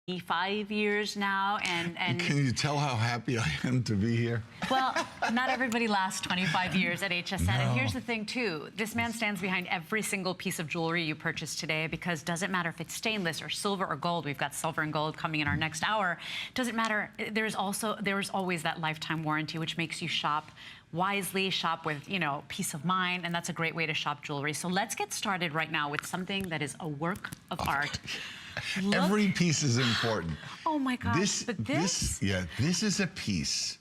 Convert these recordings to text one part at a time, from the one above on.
5 years now, and Can you tell how happy I am to be here? well, not everybody lasts 25 years at HSN. No. And here's the thing too, this man stands behind every single piece of jewelry you purchase today, because doesn't matter if it's stainless or silver or gold. We've got silver and gold coming in our next hour. Doesn't matter. There's always that lifetime warranty, which makes you shop wisely, shop with, peace of mind, and that's a great way to shop jewelry. So let's get started right now with something that is a work of art. Look. Every piece is important. Oh my gosh, this is a piece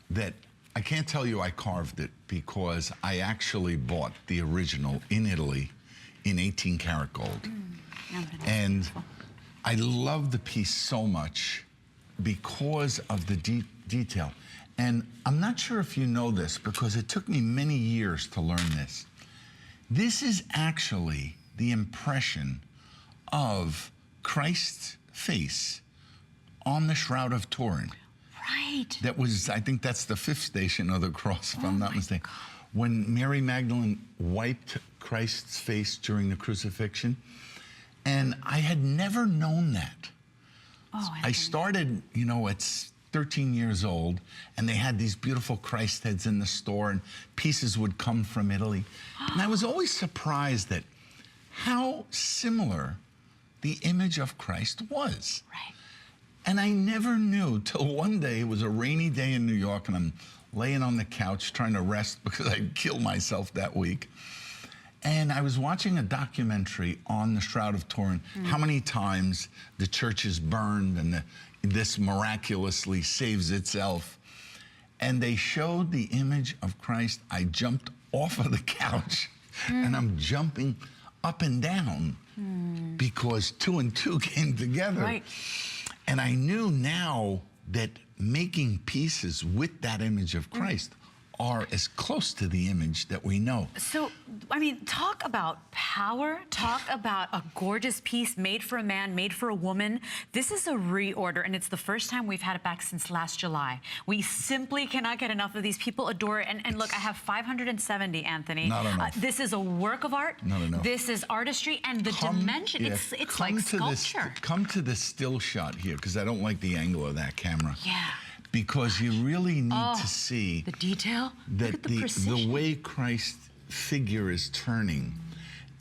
that I can't tell you I carved it, because I actually bought the original in Italy in 18 karat gold. And beautiful. I love the piece so much because of the detail. And I'm not sure if you know this, because it took me many years to learn this. This is actually the impression of Christ's face on the Shroud of Turin. Right. That was, I think that's the 5th station of the cross, if I'm not mistaken. God. When Mary Magdalene wiped Christ's face during the crucifixion. And I had never known that. Oh, I started, at 13 years old, and they had these beautiful Christ heads in the store, and pieces would come from Italy. And I was always surprised at how similar the image of Christ was. Right. And I never knew till one day. It was a rainy day in New York, and I'm laying on the couch trying to rest because I'd killed myself that week. And I was watching a documentary on the Shroud of Turin, how many times the church is burned and this miraculously saves itself. And they showed the image of Christ. I jumped off of the couch, and I'm jumping up and down because 2 and 2 came together. Right. And I knew now that making pieces with that image of Christ are as close to the image that we know. So, I mean, talk about power, talk about a gorgeous piece made for a man, made for a woman. This is a reorder, and it's the first time we've had it back since last July. We simply cannot get enough of these. People adore it. And look, I have 570, Anthony. Not enough. This is a work of art. Not enough. This is artistry, and the dimension, it's like sculpture. Come to the still shot here, because I don't like the angle of that camera. Yeah. Because you really need to see the detail, that look at the precision. The way Christ's figure is turning.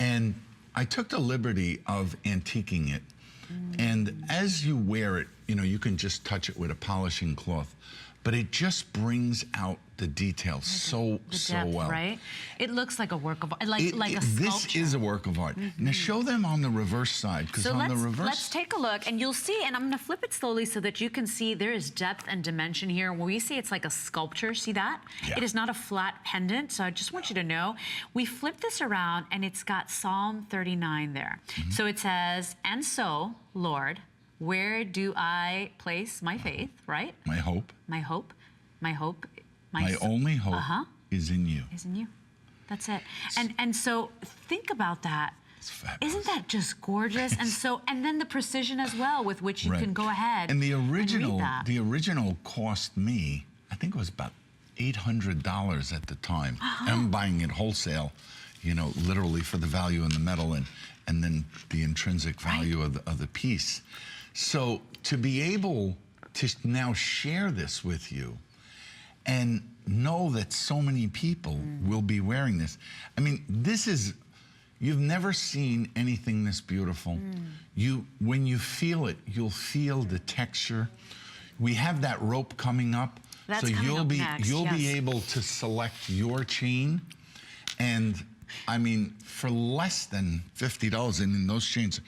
And I took the liberty of antiquing it. And as you wear it, you can just touch it with a polishing cloth, but it just brings out the detail so well. Right? It looks like a work of art, like a sculpture. This is a work of art. Now show them on the reverse side, because on the reverse. Let's take a look, and you'll see, and I'm going to flip it slowly so that you can see there is depth and dimension here. When we see it's like a sculpture, see that? Yeah. It is not a flat pendant, so I just want you to know. We flip this around, and it's got Psalm 39 there. So it says, "And so, Lord, where do I place my faith?" Right? My hope. My hope. My hope. My only hope is in you. Is in you. That's it. And so think about that. It's fabulous. Isn't that just gorgeous? And then the precision as well with which you can go ahead and the original, and read that. The original cost me, I think it was about $800 at the time. I'm buying it wholesale, literally for the value in the metal and then the intrinsic value of the piece. So to be able to now share this with you and know that so many people will be wearing this. I mean, you've never seen anything this beautiful. When you feel it, you'll feel the texture. We have that rope coming up. That's so you'll be able to select your chain. And I mean, for less than $50, and those chains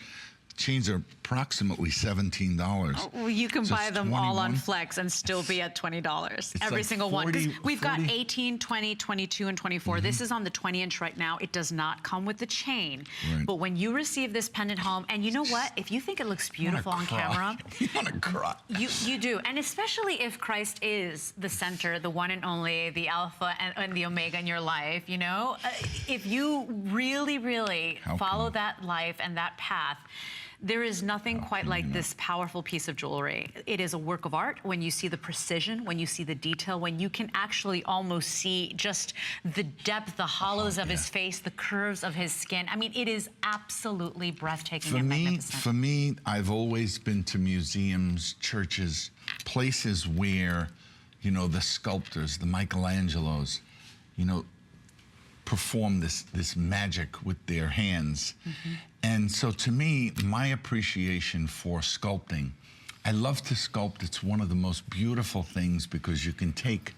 are approximately $17. Oh, well, you can buy them all on Flex and still be at $20. Every single one. Because we've got 18, 20, 22, and 24. This is on the 20-inch right now. It does not come with the chain. But when you receive this pendant home, and you know what? If you think it looks beautiful on camera, you want to cry. You do. And especially if Christ is the center, the one and only, the Alpha and the Omega in your life, if you really, really follow that life and that path, There is nothing quite like this powerful piece of jewelry. It is a work of art when you see the precision, when you see the detail, when you can actually almost see just the depth, the hollows of his face, the curves of his skin. I mean, it is absolutely breathtaking and magnificent. For me, I've always been to museums, churches, places where, you know, the sculptors, the Michelangelos, you know, perform this magic with their hands. And so to me, my appreciation for sculpting, I love to sculpt. It's one of the most beautiful things because you can take,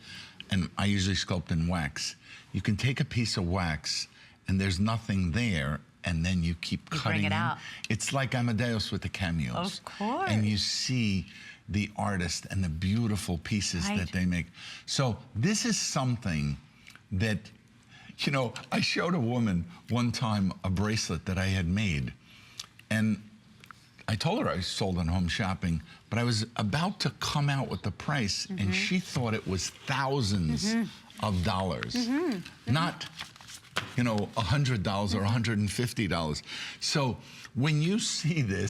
and I usually sculpt in wax, you can take a piece of wax and there's nothing there, and then you keep cutting bring it out. It's like Amadeus with the cameos. Of course. And you see the artist and the beautiful pieces that they make. So this is something that, you know, I showed a woman one time a bracelet that I had made, and I told her I sold on Home Shopping, but I was about to come out with the price, and she thought it was thousands of dollars, not, you know, $100 or $150. So when you see this,